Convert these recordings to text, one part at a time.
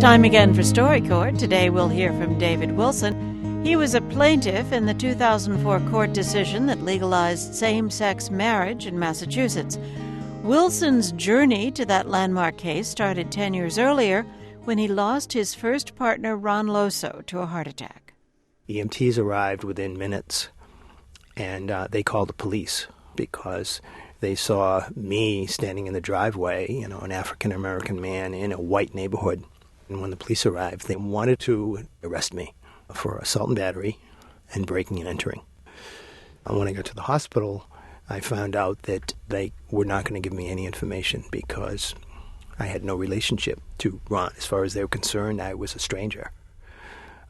Time again for StoryCorps. Today we'll hear from David Wilson. He was a plaintiff in the 2004 court decision that legalized same-sex marriage in Massachusetts. Wilson's journey to that landmark case started 10 years earlier when he lost his first partner, Ron Loso, to a heart attack. EMTs arrived within minutes, and they called the police because they saw me standing in the driveway, an African-American man in a white neighborhood. And when the police arrived, they wanted to arrest me for assault and battery and breaking and entering. And when I got to the hospital, I found out that they were not going to give me any information because I had no relationship to Ron. As far as they were concerned, I was a stranger.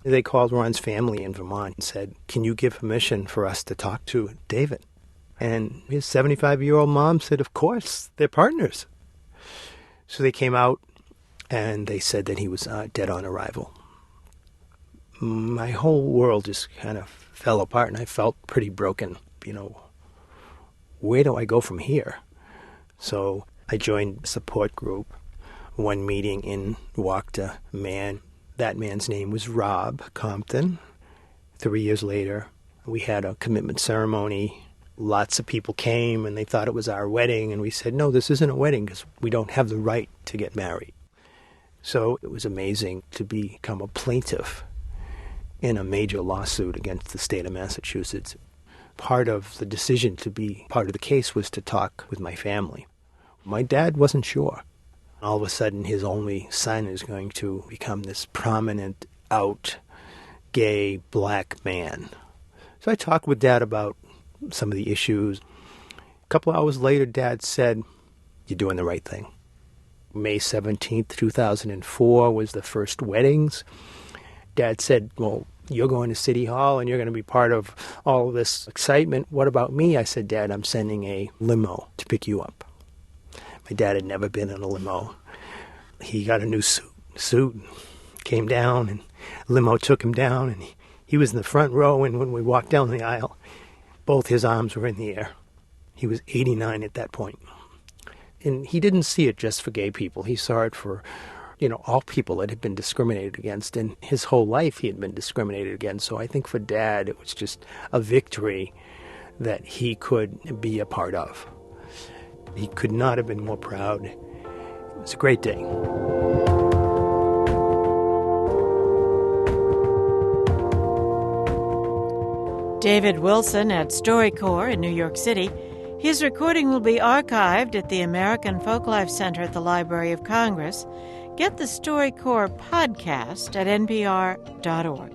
They called Ron's family in Vermont and said, "Can you give permission for us to talk to David?" And his 75-year-old mom said, "Of course, they're partners." So they came out and they said that he was dead on arrival. My whole world just kind of fell apart, and I felt pretty broken. Where do I go from here? So I joined a support group. One meeting in walked a man. That man's name was Rob Compton. 3 years later, we had a commitment ceremony. Lots of people came, and they thought it was our wedding, and we said, no, this isn't a wedding because we don't have the right to get married. So it was amazing to become a plaintiff in a major lawsuit against the state of Massachusetts. Part of the decision to be part of the case was to talk with my family. My dad wasn't sure. All of a sudden, his only son is going to become this prominent, out, gay, black man. So I talked with Dad about some of the issues. A couple hours later, Dad said, "You're doing the right thing." May 17th, 2004 was the first weddings. Dad said, "Well, you're going to City Hall and you're going to be part of all of this excitement. What about me?" I said, "Dad, I'm sending a limo to pick you up." My dad had never been in a limo. He got a new suit, came down, and limo took him down, and he was in the front row, and when we walked down the aisle, both his arms were in the air. He was 89 at that point. And he didn't see it just for gay people. He saw it for, all people that had been discriminated against. And his whole life he had been discriminated against. So I think for Dad, it was just a victory that he could be a part of. He could not have been more proud. It was a great day. David Wilson at StoryCorps in New York City. His recording will be archived at the American Folklife Center at the Library of Congress. Get the StoryCorps podcast at npr.org.